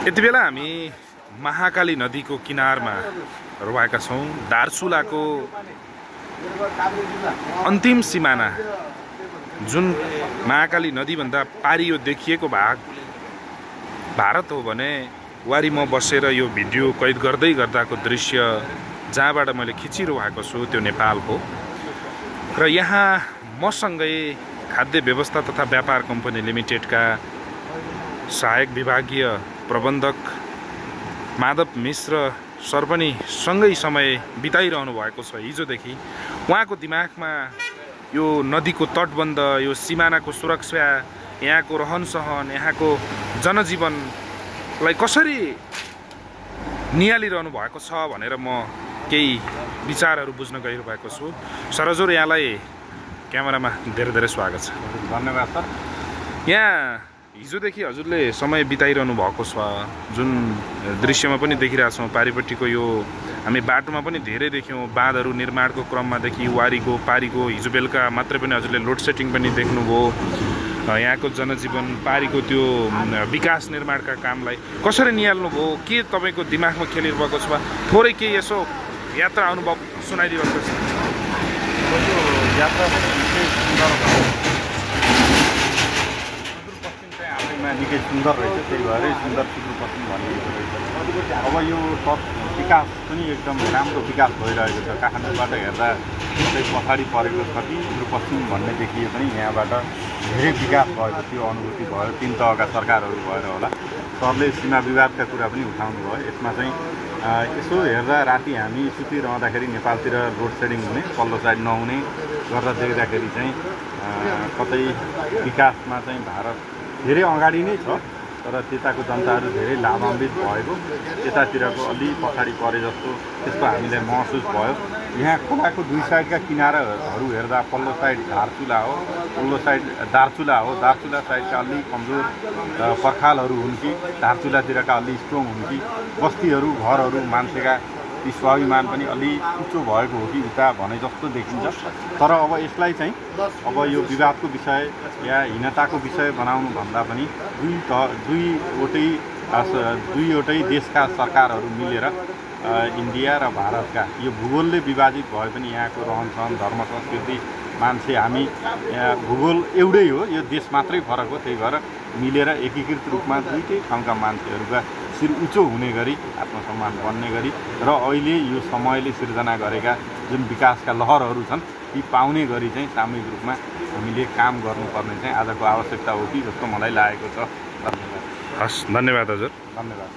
यति बेला हामी महाकाली नदीको किनारमा रहेका छौँ। दार्चुलाको अन्तिम सिमाना जुन महाकाली नदीभन्दा पारी यो देखिएको भाग भारत हो भने वारी म बसेर यो भिडियो कैद गर्दै गर्दाको दृश्य जहाँबाट मैले खिचिरहेको छु त्यो नेपाल हो। र यहाँ मसँगै खाद्य व्यवस्था तथा व्यापार कम्पनी लिमिटेडका सहायक विभागीय प्रबन्धक माधव मिश्र सर पनि सँगै समय बिताइरहनु भएको छ हिजोदेखि। उहाँको दिमागमा यो नदीको तटबन्ध, यो सिमानाको सुरक्षा, यहाँको रहनसहन, यहाँको जनजीवनलाई कसरी नियालिरहनु भएको छ भनेर म केही विचारहरू बुझ्न गइरहेको छु। सर हजुर, यहाँलाई क्यामेरामा धेरै धेरै स्वागत छ। धन्यवाद सर। यहाँ हिजोदेखि हजुरले समय बिताइरहनु भएको छ, जुन दृश्यमा पनि देखिरहेछौँ। पारिपट्टिको यो हामी बाटोमा पनि धेरै देख्यौँ, बाँधहरू निर्माणको क्रममादेखि वारीको पारीको हिजो बेलुका मात्रै पनि हजुरले लोड सेटिङ पनि देख्नुभयो। यहाँको जनजीवन, पारीको त्यो विकास निर्माणका कामलाई कसरी निहाल्नुभयो, के तपाईँको दिमागमा खेलिरहेको छ? थोरै केही यसो यात्रा अनुभव सुनाइदिएको छ। यात्रा निकै सुन्दर रहेछ, त्यही भएरै सुन्दर सुदूरपश्चिम भनिएको रहेछ। अब यो विकास पनि एकदम राम्रो विकास भइरहेको छ। काठमाडौँबाट हेर्दा चाहिँ पछाडि परेको छ कि सुदूरपश्चिम भन्ने देखिए पनि यहाँबाट धेरै विकास भएको त्यो अनुभूति भयो। 3 तहका सरकारहरू भएर होला। सरले सीमा विवादका कुरा पनि उठाउनु भयो। यसमा चाहिँ यसो हेर्दा राति हामी सुतिरहँदाखेरि नेपालतिर लोड सेडिङ हुने, पल्लो साइड नहुने गर्दा देख्दाखेरि चाहिँ कतै विकासमा चाहिँ भारत धेरै अगाडि नै छ, तर त्यताको जनताहरू धेरै लाभान्वित भएको, यतातिरको अलि पछाडि परे जस्तो त्यस्तो हामीलाई महसुस भयो। यहाँ खोलाको 2 साइडका किनाराहरू हेर्दा पल्लो साइड दार्चुला हो, पल्लो साइड दार्चुला हो। दार्चुला साइडका अलि कमजोर पर्खालहरू हुन् कि दार्चुलातिरका अलि स्ट्रङ हुन् कि, बस्तीहरू घरहरू मान्छेका स्वाभिमान पनि अलि उच्चो भएको हो कि उता भने जस्तो देखिन्छ। तर अब यसलाई चाहिँ अब यो विवादको विषय या हीनताको विषय बनाउनु भन्दा पनि दुईवटै देशका सरकारहरू मिलेर इन्डिया र भारतका यो भूगोलले विभाजित भए पनि यहाँको रहनसहन, धर्म, संस्कृति, मान्छे हामी भूगोल एउटै हो, यो देश मात्रै फरक हो। त्यही भएर मिलेर एकीकृत रूपमा दुईटै ठाउँका मान्छेहरूका शिर उच्चो हुने गरी, आत्मसम्मान बन्ने गरी र अहिले यो समयले सिर्जना गरेका जुन विकासका लहरहरू छन् ती पाउने गरी चाहिँ सामूहिक रूपमा हामीले काम गर्नुपर्ने चाहिँ आजको आवश्यकता हो कि जस्तो मलाई लागेको छ। धन्यवाद। हस्, धन्यवाद हजुर। धन्यवाद।